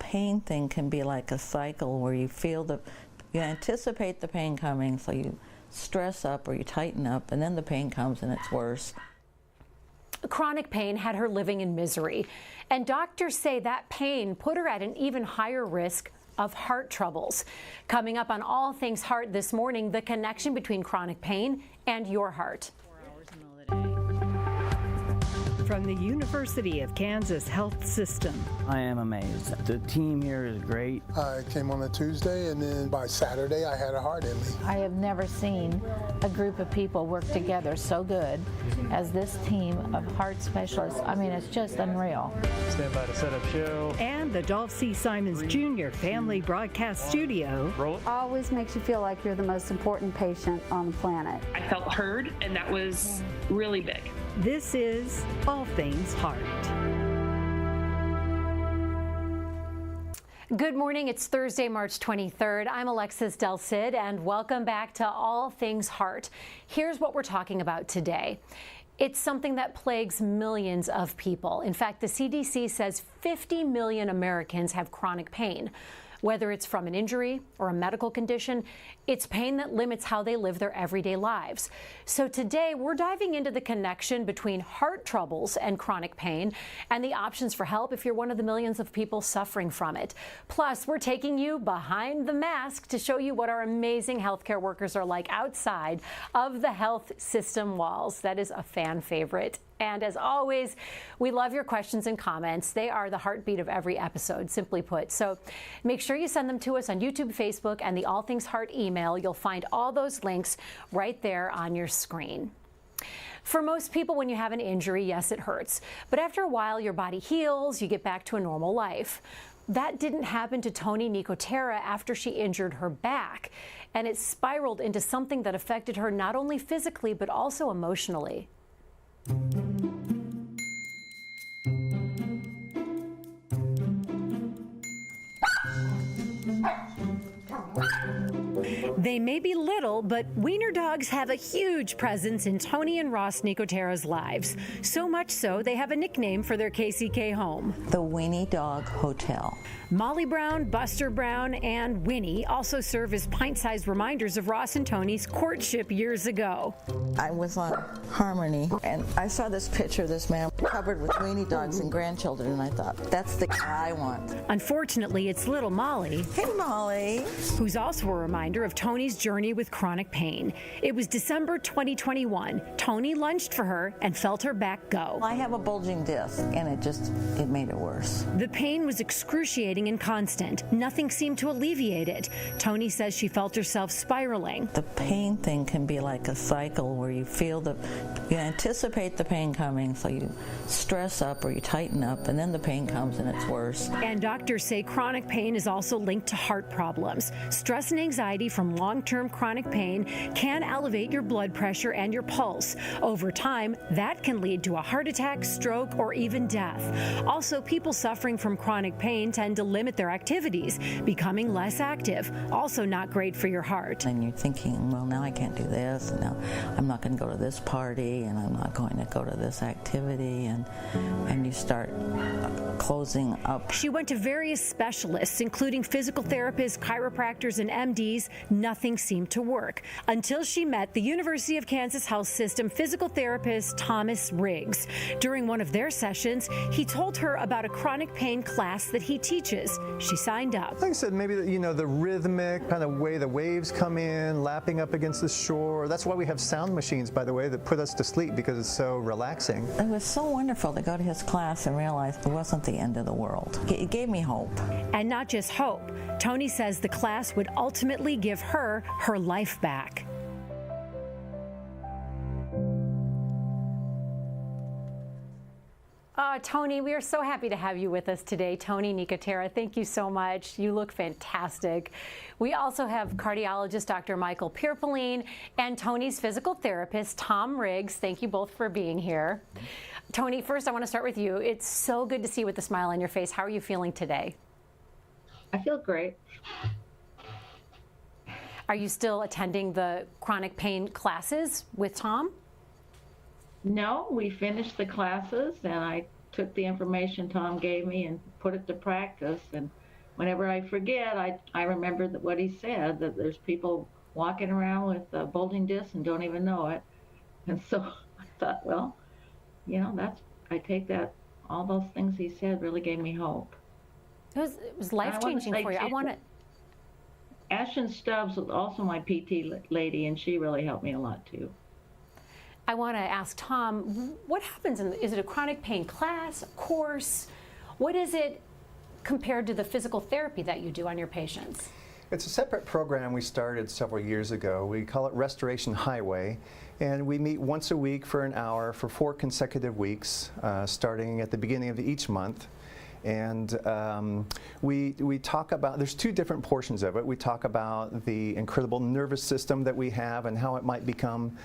pain thing can be like a cycle where you anticipate the pain coming, so you stress up or you tighten up, and then the pain comes and it's worse. Chronic pain had her living in misery, and doctors say that pain put her at an even higher risk of heart troubles. Coming up on All Things Heart this morning, the connection between chronic pain and your heart. From the University of Kansas Health System. I am amazed. The team here is great. I came on a Tuesday, and then by Saturday I had a heart in me. I have never seen a group of people work together so good as this team of heart specialists. I mean, it's just unreal. Stand by to set up show. And the Dolph C. Simons Jr. Family Broadcast Studio. Roll. Always makes you feel like you're the most important patient on the planet. I felt heard, and that was really big. This is All Things Heart. Good morning. It's Thursday, March 23rd. I'm Alexis Del Cid, and welcome back to All Things Heart. Here's what we're talking about today. It's something that plagues millions of people. In fact, the CDC says 50 million Americans have chronic pain. Whether it's from an injury or a medical condition, it's pain that limits how they live their everyday lives. So today, we're diving into the connection between heart troubles and chronic pain and the options for help if you're one of the millions of people suffering from it. Plus, we're taking you behind the mask to show you what our amazing healthcare workers are like outside of the health system walls. That is a fan favorite. And as always, we love your questions and comments. They are the heartbeat of every episode, simply put. So make sure you send them to us on YouTube, Facebook, and the All Things Heart email. You'll find all those links right there on your screen. For most people, when you have an injury, yes, it hurts. But after a while, your body heals, you get back to a normal life. That didn't happen to Toni Nicotera after she injured her back. And it spiraled into something that affected her not only physically, but also emotionally. They may be little, but wiener dogs have a huge presence in Toni and Ross Nicotera's lives. So much so, they have a nickname for their KCK home. The Weenie Dog Hotel. Molly Brown, Buster Brown, and Winnie also serve as pint-sized reminders of Ross and Toni's courtship years ago. I was on Harmony, and I saw this picture of this man covered with weenie dogs and grandchildren, and I thought, that's the guy I want. Unfortunately, it's little Molly. Hey, Molly. Who's also a reminder of Toni's journey with chronic pain. It was December 2021. Toni lunged for her and felt her back go. I have a bulging disc, and it made it worse. The pain was excruciating and constant. Nothing seemed to alleviate it. Toni says she felt herself spiraling. The pain thing can be like a cycle where you anticipate the pain coming, so you stress up or you tighten up, and then the pain comes and it's worse. And doctors say chronic pain is also linked to heart problems. Stress and anxiety from long-term chronic pain can elevate your blood pressure and your pulse. Over time, that can lead to a heart attack, stroke, or even death. Also, people suffering from chronic pain tend to limit their activities, becoming less active. Also not great for your heart. And you're thinking, well, now I can't do this, and now I'm not going to go to this party, and I'm not going to go to this activity, and you start closing up. She went to various specialists, including physical therapists, chiropractors, and MDs. Nothing seemed to work until she met the University of Kansas Health System physical therapist Thomas Riggs. During one of their sessions, he told her about a chronic pain class that he teaches. She signed up. Like I said, maybe the rhythmic kind of way the waves come in, lapping up against the shore. That's why we have sound machines, by the way, that put us to sleep, because it's so relaxing. It was so wonderful to go to his class and realize it wasn't the end of the world. It gave me hope. And not just hope. Toni says the class would ultimately give her life back. Toni, we are so happy to have you with us today. Toni Nicotera, thank you so much. You look fantastic. We also have cardiologist Dr. Michael Pierpoline and Toni's physical therapist, Tom Riggs. Thank you both for being here. Toni, first I want to start with you. It's so good to see you with a smile on your face. How are you feeling today? I feel great. Are you still attending the chronic pain classes with Tom? No, we finished the classes, and I took the information Tom gave me and put it to practice, and whenever I forget, I remember what he said, that there's people walking around with bulging discs and don't even know it. And so I thought, well, I take that, all those things he said really gave me hope. It was life-changing for you. I want to. Ashton Stubbs was also my PT lady, and she really helped me a lot too. I want to ask Tom, what happens is it a chronic pain class, a course? What is it compared to the physical therapy that you do on your patients? It's a separate program we started several years ago. We call it Restoration Highway, and we meet once a week for an hour for 4 consecutive weeks, starting at the beginning of each month. And we talk about, there's 2 different portions of it. We talk about the incredible nervous system that we have and how it might become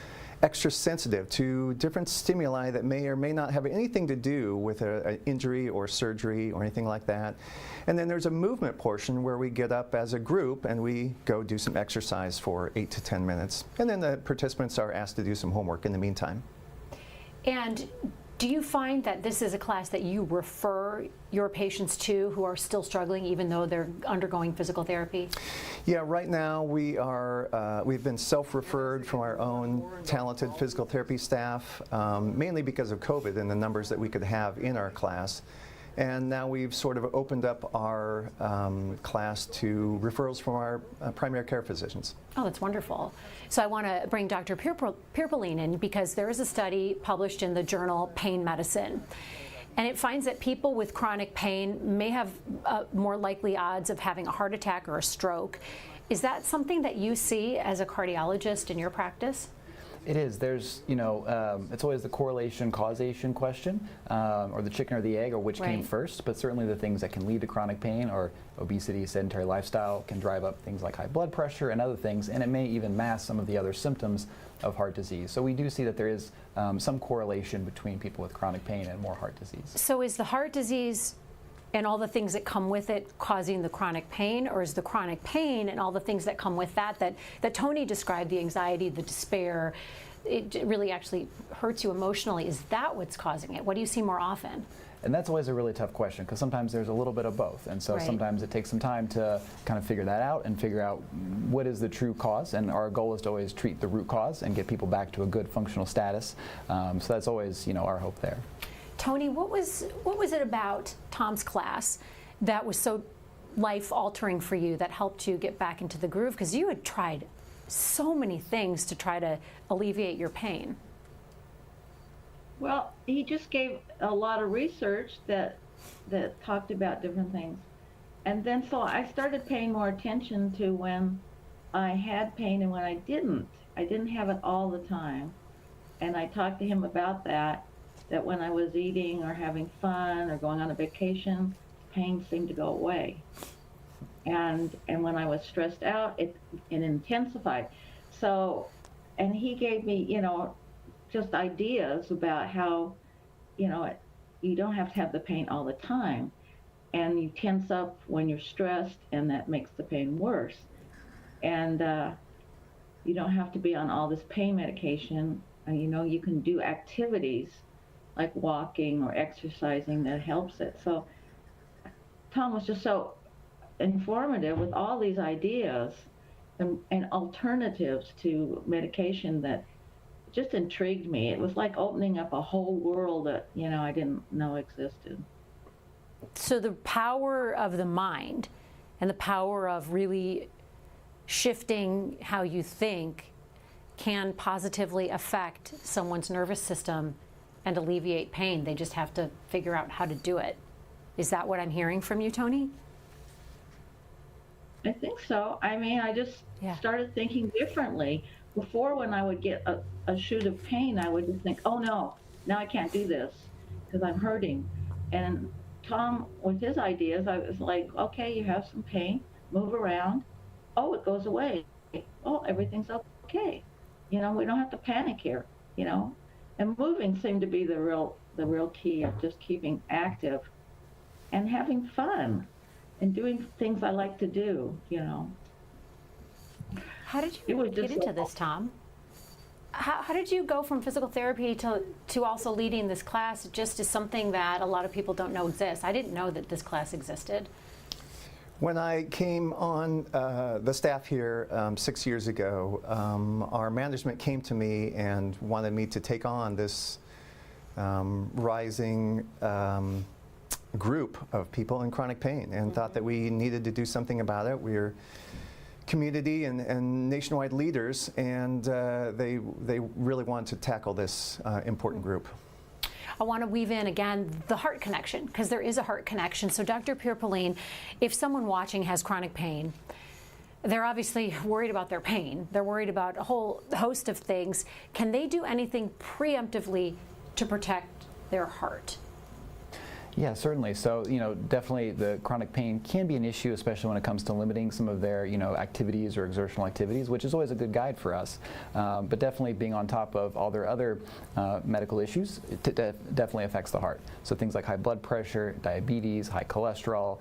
extra sensitive to different stimuli that may or may not have anything to do with an injury or surgery or anything like that. And then there's a movement portion where we get up as a group and we go do some exercise for 8 to 10 minutes. And then the participants are asked to do some homework in the meantime. And do you find that this is a class that you refer your patients to who are still struggling even though they're undergoing physical therapy? Yeah, right now we've been self-referred from our own talented physical therapy staff, mainly because of COVID and the numbers that we could have in our class. And now we've sort of opened up our class to referrals from our primary care physicians. Oh, that's wonderful. So I want to bring Dr. Pierpolin in because there is a study published in the journal Pain Medicine. And it finds that people with chronic pain may have more likely odds of having a heart attack or a stroke. Is that something that you see as a cardiologist in your practice? It is. There's, it's always the correlation causation question, or the chicken or the egg, or which came first. But certainly the things that can lead to chronic pain, or obesity, sedentary lifestyle, can drive up things like high blood pressure and other things, and it may even mask some of the other symptoms of heart disease. So we do see that there is some correlation between people with chronic pain and more heart disease. So is the heart disease and all the things that come with it causing the chronic pain, or is the chronic pain and all the things that come with that Tony described, the anxiety, the despair, it really actually hurts you emotionally? Is that what's causing it? What do you see more often? And that's always a really tough question, because sometimes there's a little bit of both. And so sometimes it takes some time to kind of figure that out and figure out what is the true cause. And our goal is to always treat the root cause and get people back to a good functional status. So that's always, our hope there. Tony, what was it about Tom's class that was so life-altering for you, that helped you get back into the groove? Because you had tried so many things to try to alleviate your pain. Well, he just gave a lot of research that talked about different things. And then so I started paying more attention to when I had pain and when I didn't. I didn't have it all the time. And I talked to him about that when I was eating or having fun or going on a vacation, pain seemed to go away. And when I was stressed out, it intensified. So, and he gave me, just ideas about how, you don't have to have the pain all the time. And you tense up when you're stressed, and that makes the pain worse. And you don't have to be on all this pain medication. You can do activities like walking or exercising that helps it. So Tom was just so informative with all these ideas and alternatives to medication that just intrigued me. It was like opening up a whole world that, I didn't know existed. So the power of the mind and the power of really shifting how you think can positively affect someone's nervous system and alleviate pain. They just have to figure out how to do it. Is that what I'm hearing from you, Tony? I think so. I just started thinking differently. Before, when I would get a shoot of pain, I would just think, oh no, now I can't do this because I'm hurting. And Tom, with his ideas, I was like, okay, you have some pain, move around. Oh, it goes away. Oh, everything's okay. We don't have to panic here, And moving seemed to be the real key of just keeping active and having fun and doing things I like to do, How did you get into this, Tom? How did you go from physical therapy to also leading this class, just as something that a lot of people don't know exists? I didn't know that this class existed. When I came on the staff here 6 years ago, our management came to me and wanted me to take on this rising group of people in chronic pain, and thought that we needed to do something about it. We're community and nationwide leaders, and they really wanted to tackle this important group. I want to weave in again the heart connection, because there is a heart connection. So Dr. Pierre-Pauline, if someone watching has chronic pain, they're obviously worried about their pain. They're worried about a whole host of things. Can they do anything preemptively to protect their heart? Yeah, certainly. So, definitely the chronic pain can be an issue, especially when it comes to limiting some of their, activities or exertional activities, which is always a good guide for us. But definitely being on top of all their other medical issues, it definitely affects the heart. So things like high blood pressure, diabetes, high cholesterol,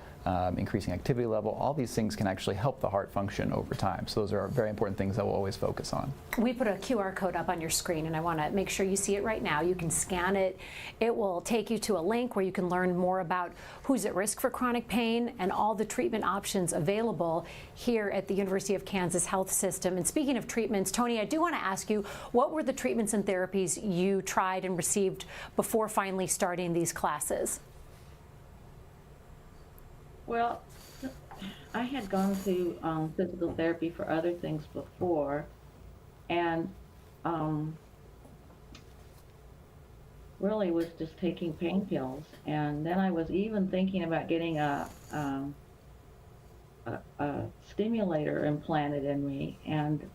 increasing activity level, all these things can actually help the heart function over time. So those are very important things that we'll always focus on. We put a QR code up on your screen, and I want to make sure you see it right now. You can scan it. It will take you to a link where you can learn more about who's at risk for chronic pain and all the treatment options available here at the University of Kansas Health System. And speaking of treatments, Tony, I do want to ask you, what were the treatments and therapies you tried and received before finally starting these classes? Well, I had gone to physical therapy for other things before, and really was just taking pain pills. And then I was even thinking about getting a stimulator implanted in me, and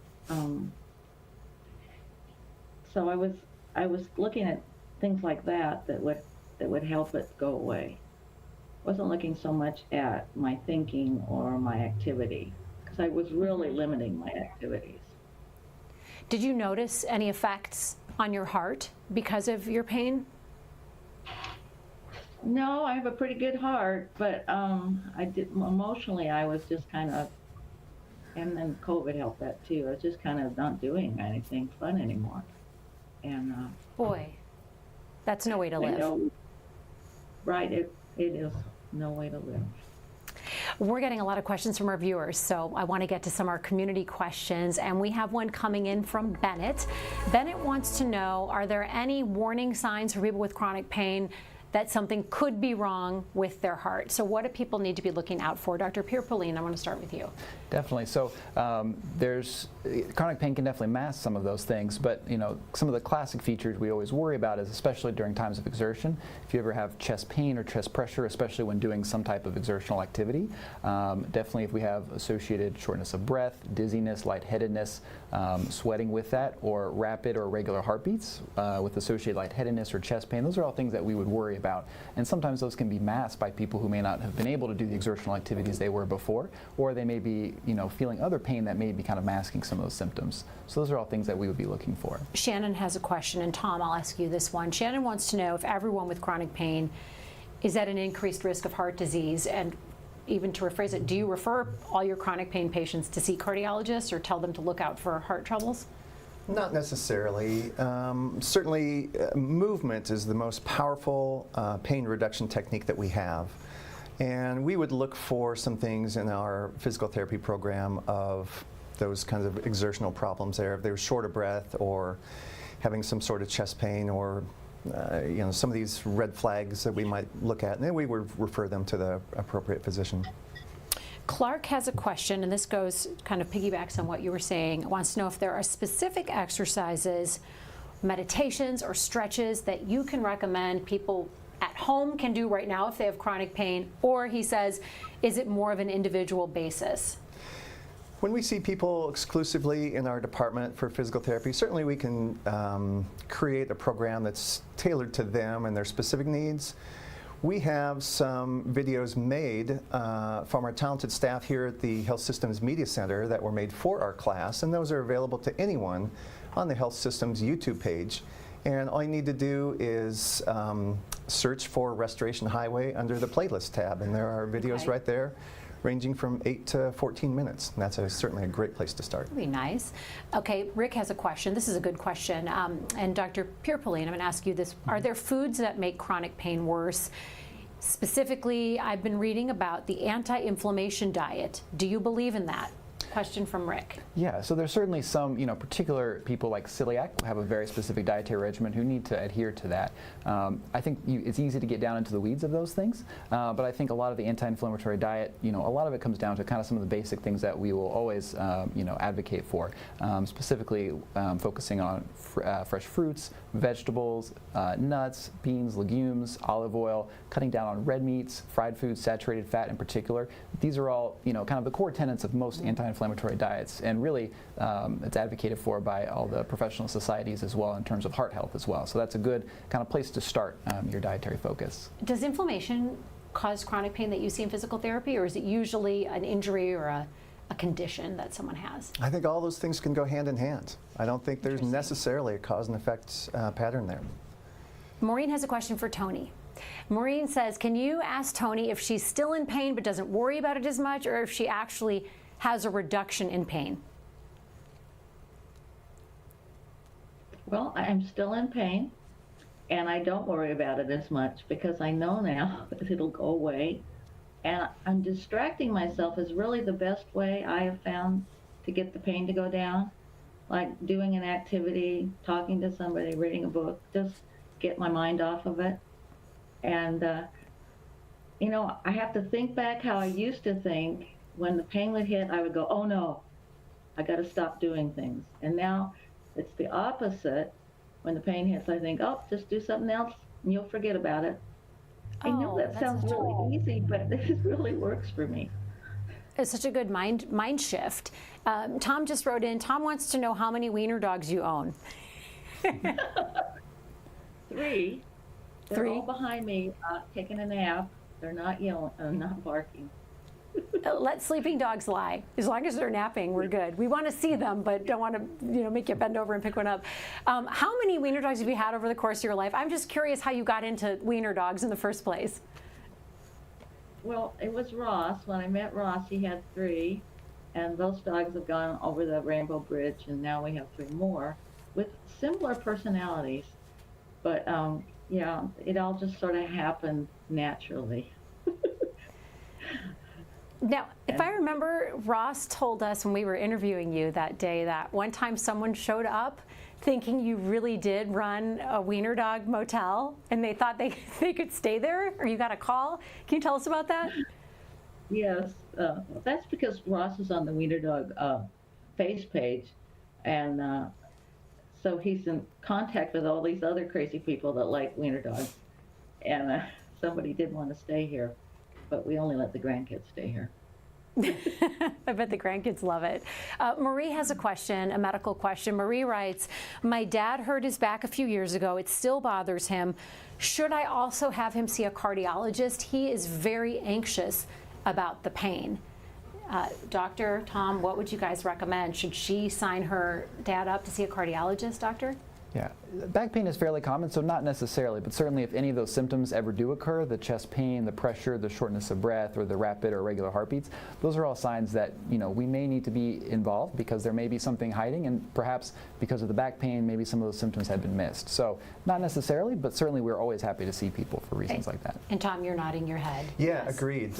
so I was looking at things like that would help it go away. Wasn't looking so much at my thinking or my activity, because I was really limiting my activities. Did you notice any effects on your heart because of your pain? No, I have a pretty good heart, but emotionally I was just kind of, and then COVID helped that too. I was just kind of not doing anything fun anymore. And boy, that's no way to live. Know, right, it is no way to live. We're getting a lot of questions from our viewers, so I want to get to some of our community questions, and we have one coming in from Bennett. Bennett wants to know, are there any warning signs for people with chronic pain that something could be wrong with their heart? So what do people need to be looking out for? Dr. Pierre-Pauline, I want to start with you. Definitely. So chronic pain can definitely mask some of those things, but some of the classic features we always worry about is, especially during times of exertion, if you ever have chest pain or chest pressure, especially when doing some type of exertional activity, definitely if we have associated shortness of breath, dizziness, lightheadedness, sweating with that, or rapid or irregular heartbeats with associated lightheadedness or chest pain, those are all things that we would worry about. And sometimes those can be masked by people who may not have been able to do the exertional activities they were before, or they may be feeling other pain that may be kind of masking some of those symptoms. So those are all things that we would be looking for. Shannon has a question, and Tom, I'll ask you this one. Shannon wants to know if everyone with chronic pain is at an increased risk of heart disease, and even to rephrase it, do you refer all your chronic pain patients to see cardiologists or tell them to look out for heart troubles? Not necessarily. Certainly, movement is the most powerful pain reduction technique that we have. And we would look for some things in our physical therapy program of those kinds of exertional problems there. If they were short of breath or having some sort of chest pain, or some of these red flags that we might look at, and then we would refer them to the appropriate physician. Clark has a question, and this goes kind of piggybacks on what you were saying. It wants to know if there are specific exercises, meditations, or stretches that you can recommend people at home can do right now if they have chronic pain, or he says, is it more of an individual basis? When we see people exclusively in our department for physical therapy, certainly we can create a program that's tailored to them and their specific needs. We have some videos made from our talented staff here at the Health Systems Media Center that were made for our class, and those are available to anyone on the Health Systems YouTube page. And all you need to do is search for Restoration Highway under the playlist tab, and there are videos right there ranging from 8 to 14 minutes. And that's certainly a great place to start. That'd be nice. Okay, Rick has a question. This is a good question. And Dr. Pierre-Pauline, I'm going to ask you this. Are there foods that make chronic pain worse? Specifically, I've been reading about the anti-inflammation diet. Do you believe in that? Question from Rick. Yeah, so there's certainly some, particular people like celiac who have a very specific dietary regimen who need to adhere to that. I think it's easy to get down into the weeds of those things, but I think a lot of the anti-inflammatory diet, a lot of it comes down to kind of some of the basic things that we will always, advocate for, specifically focusing on fresh fruits, vegetables, nuts, beans, legumes, olive oil, cutting down on red meats, fried foods, saturated fat in particular. These are all, kind of the core tenets of most anti-inflammatory diets, and really it's advocated for by all the professional societies as well in terms of heart health as well. So that's a good kind of place to start your dietary focus. Does inflammation cause chronic pain that you see in physical therapy, or is it usually an injury or a condition that someone has? I think all those things can go hand in hand. I don't think there's necessarily a cause and effect pattern there. Maureen has a question for Tony. Maureen says, can you ask Tony if she's still in pain but doesn't worry about it as much, or if she actually has a reduction in pain? Well, I'm still in pain, and I don't worry about it as much because I know now that it'll go away. And I'm distracting myself is really the best way I have found to get the pain to go down. Like doing an activity, talking to somebody, reading a book, just get my mind off of it. And, I have to think back how I used to think. When the pain would hit, I would go, oh no, I got to stop doing things. And now it's the opposite. When the pain hits, I think, oh, just do something else and you'll forget about it. I know that sounds really easy, but this really works for me. It's such a good mind shift. Tom just wrote in, Tom wants to know how many wiener dogs you own. 3. They're all behind me, taking a nap. They're not yelling, not barking. Let sleeping dogs lie. As long as they're napping, we're good. We want to see them, but don't want to, make you bend over and pick one up. How many wiener dogs have you had over the course of your life? I'm just curious how you got into wiener dogs in the first place. Well, it was Ross. When I met Ross, he had 3, and those dogs have gone over the Rainbow Bridge, and now we have 3 more with similar personalities. But yeah, it all just sort of happened naturally. Now, if I remember, Ross told us when we were interviewing you that day that one time someone showed up thinking you really did run a wiener dog motel, and they thought they could stay there, or you got a call. Can you tell us about that? Yes, that's because Ross is on the wiener dog face page, and so he's in contact with all these other crazy people that like wiener dogs, and somebody did want to stay here. But we only let the grandkids stay here. I bet the grandkids love it. Marie has a question, a medical question. Marie writes, my dad hurt his back a few years ago. It still bothers him. Should I also have him see a cardiologist? He is very anxious about the pain. Dr. Tom, what would you guys recommend? Should she sign her dad up to see a cardiologist, doctor? Yeah, back pain is fairly common, so not necessarily, but certainly if any of those symptoms ever do occur, the chest pain, the pressure, the shortness of breath, or the rapid or irregular heartbeats, those are all signs that, we may need to be involved because there may be something hiding, and perhaps because of the back pain, maybe some of those symptoms had been missed. So not necessarily, but certainly we're always happy to see people for reasons like that. And Tom, you're nodding your head. Yeah, yes. Agreed.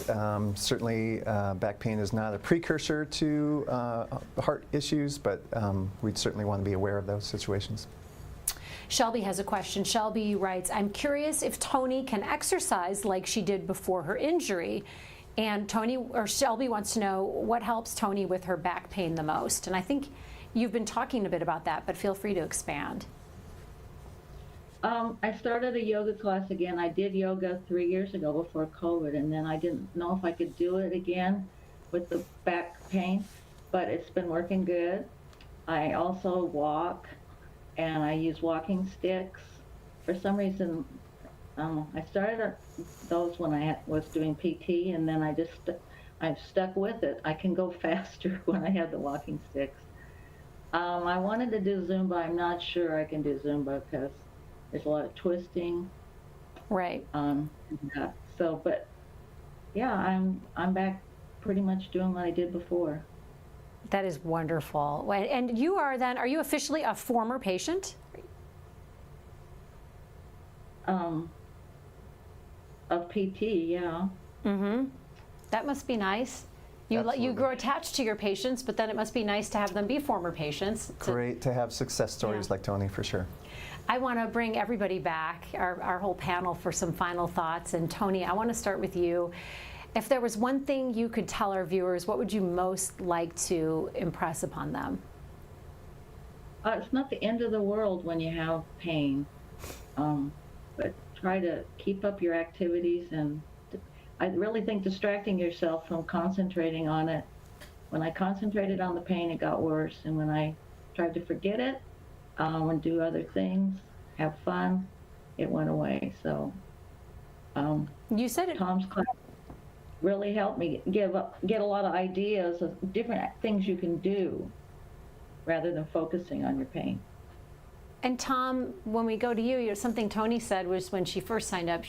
Certainly back pain is not a precursor to heart issues, but we'd certainly want to be aware of those situations. Shelby has a question. Shelby writes, I'm curious if Tony can exercise like she did before her injury. And Shelby wants to know what helps Tony with her back pain the most. And I think you've been talking a bit about that, but feel free to expand. I started a yoga class again. I did yoga 3 years ago before COVID, and then I didn't know if I could do it again with the back pain, but it's been working good. I also walk, and I use walking sticks. For some reason, I started those when I was doing PT, and then I've stuck with it. I can go faster when I have the walking sticks. I wanted to do Zumba. I'm not sure I can do Zumba because there's a lot of twisting. Right. Yeah. So, but yeah, I'm back pretty much doing what I did before. That is wonderful. And you are you officially a former patient? of PT, yeah. Mm-hmm. That must be nice. You grow attached to your patients, but then it must be nice to have them be former patients. Great to have success stories like Tony, for sure. I want to bring everybody back, our whole panel, for some final thoughts. And Tony, I want to start with you. If there was one thing you could tell our viewers, what would you most like to impress upon them? It's not the end of the world when you have pain, but try to keep up your activities. And I really think distracting yourself from concentrating on it. When I concentrated on the pain, it got worse. And when I tried to forget it and do other things, have fun, it went away. So you said it. Tom's class really helped me get a lot of ideas of different things you can do rather than focusing on your pain. And Tom, when we go to you, something Tony said was when she first signed up,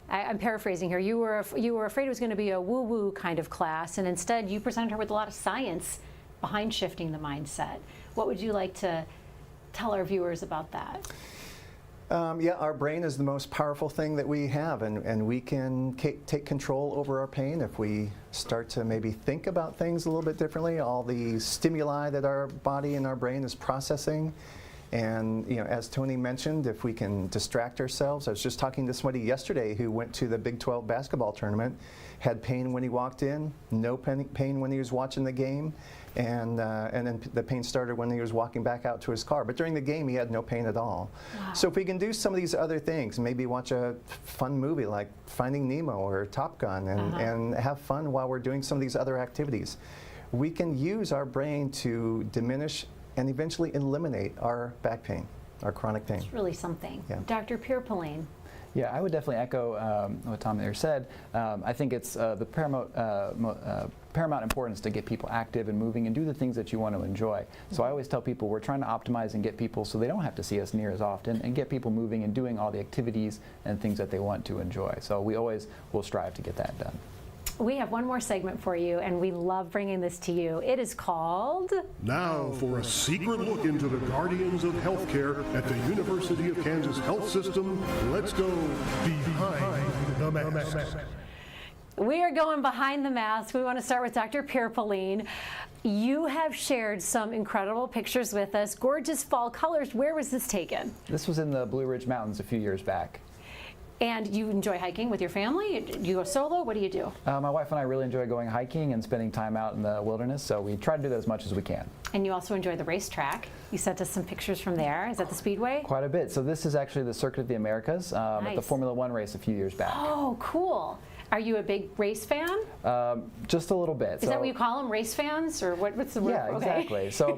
I'm paraphrasing here, you were afraid it was going to be a woo-woo kind of class, and instead you presented her with a lot of science behind shifting the mindset. What would you like to tell our viewers about that? Yeah, our brain is the most powerful thing that we have, and we can take control over our pain if we start to maybe think about things a little bit differently, all the stimuli that our body and our brain is processing. And as Tony mentioned, if we can distract ourselves. I was just talking to somebody yesterday who went to the Big 12 basketball tournament, had pain when he walked in, no pain when he was watching the game, and then the pain started when he was walking back out to his car. But during the game, he had no pain at all. Wow. So if we can do some of these other things, maybe watch a fun movie like Finding Nemo or Top Gun, and have fun while we're doing some of these other activities, we can use our brain to diminish and eventually eliminate our back pain, our chronic pain. It's really something. Yeah. Dr. Pierpoline. Yeah, I would definitely echo what Tom there said. I think it's the paramount importance to get people active and moving and do the things that you want to enjoy. So I always tell people we're trying to optimize and get people so they don't have to see us near as often, and get people moving and doing all the activities and things that they want to enjoy. So we always will strive to get that done. We have one more segment for you, and we love bringing this to you. It is called... Now for a secret look into the guardians of healthcare at the University of Kansas Health System. Let's go behind the mask. We are going behind the mask. We want to start with Dr. Pierpoline. You have shared some incredible pictures with us. Gorgeous fall colors. Where was this taken? This was in the Blue Ridge Mountains a few years back. And you enjoy hiking with your family? Do you go solo? What do you do? My wife and I really enjoy going hiking and spending time out in the wilderness, so we try to do that as much as we can. And you also enjoy the racetrack. You sent us some pictures from there. Is that the Speedway? Quite a bit. So this is actually the Circuit of the Americas at the Formula One race a few years back. Oh, cool. Are you a big race fan? Just a little bit. Is that what you call them, race fans? Or what's the word? Yeah, exactly. So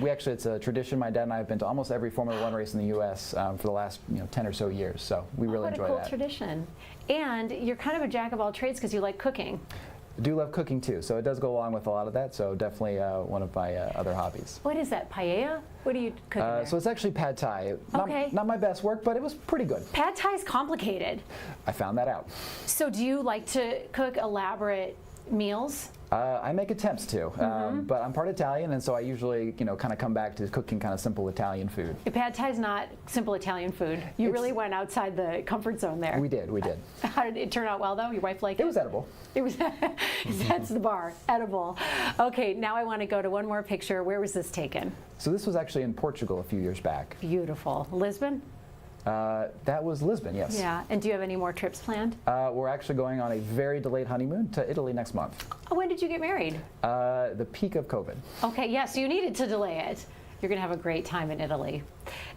it's a tradition. My dad and I have been to almost every Formula One race in the U.S. For the last 10 or so years. So we really enjoy that. What a cool tradition. And you're kind of a jack of all trades because you like cooking. I do love cooking too, so it does go along with a lot of that, so definitely one of my other hobbies. What is that, paella? What do you cook there? So it's actually pad thai. Okay. Not my best work, but it was pretty good. Pad thai is complicated. I found that out. So do you like to cook elaborate meals? I make attempts to, but I'm part Italian, and so I usually, kind of come back to cooking kind of simple Italian food. Pad thai is not simple Italian food. You really went outside the comfort zone there. We did. How did it turn out well, though? Your wife liked it? It was edible. It was. That's the bar. Edible. Okay, now I want to go to one more picture. Where was this taken? So this was actually in Portugal a few years back. Beautiful. Lisbon? That was Lisbon, yes. Yeah, and do you have any more trips planned? We're actually going on a very delayed honeymoon to Italy next month. Oh, when did you get married? The peak of COVID. Okay, yes, yeah, so you needed to delay it. You're going to have a great time in Italy.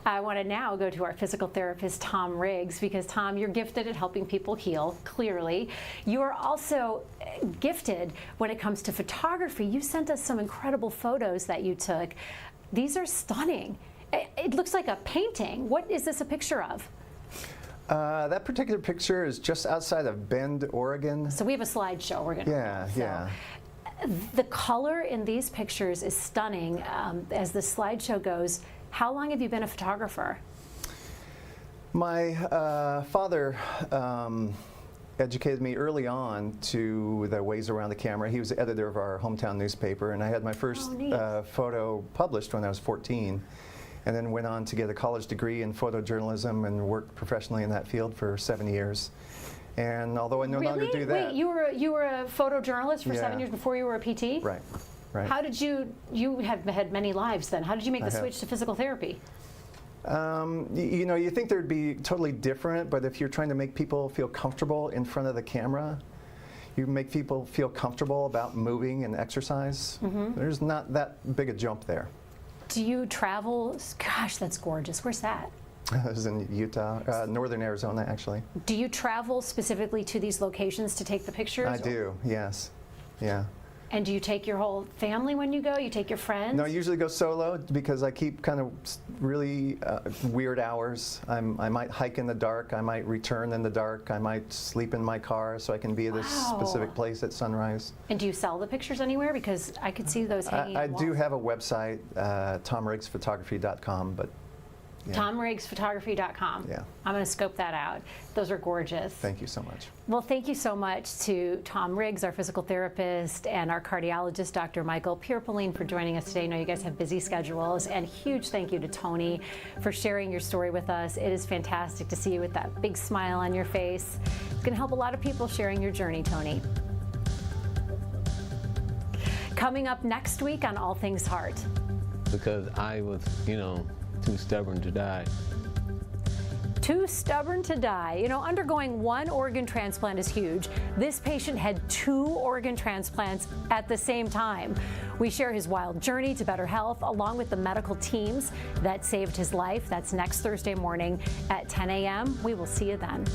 I want to now go to our physical therapist, Tom Riggs, because Tom, you're gifted at helping people heal, clearly. You are also gifted when it comes to photography. You sent us some incredible photos that you took. These are stunning. It looks like a painting. What is this a picture of? That particular picture is just outside of Bend, Oregon. So we have a slideshow we're going to Yeah. The color in these pictures is stunning. As the slideshow goes, how long have you been a photographer? My father educated me early on to the ways around the camera. He was the editor of our hometown newspaper, and I had my first photo published when I was 14. And then went on to get a college degree in photojournalism and worked professionally in that field for 7 years. And although I no longer do that. Wait, you were a photojournalist for 7 years before you were a PT? Right, right. How did you have had many lives then. How did you make the switch to physical therapy? You know, you think there'd be totally different, but if you're trying to make people feel comfortable in front of the camera, you make people feel comfortable about moving and exercise. There's not that big a jump there. Do you travel? Gosh, that's gorgeous. Where's that? I was in Utah, northern Arizona, actually. Do you travel specifically to these locations to take the pictures? I do, yes. Yeah. And do you take your whole family when you go? You take your friends? No, I usually go solo because I keep kind of really weird hours. I might hike in the dark. I might return in the dark. I might sleep in my car so I can be at this specific place at sunrise. And do you sell the pictures anywhere? Because I could see those hanging I on walls. do have a website, TomRiggsPhotography.com, but yeah. TomRiggsPhotography.com. Yeah. I'm going to scope that out. Those are gorgeous. Thank you so much. Well, thank you so much to Tom Riggs, our physical therapist, and our cardiologist, Dr. Michael Pierpoline, for joining us today. I know you guys have busy schedules. And huge thank you to Tony for sharing your story with us. It is fantastic to see you with that big smile on your face. It's going to help a lot of people sharing your journey, Tony. Coming up next week on All Things Heart. Because I was, too stubborn to die. Too stubborn to die. You know, undergoing one organ transplant is huge. This patient had 2 organ transplants at the same time. We share his wild journey to better health along with the medical teams that saved his life. That's next Thursday morning at 10 a.m. We will see you then.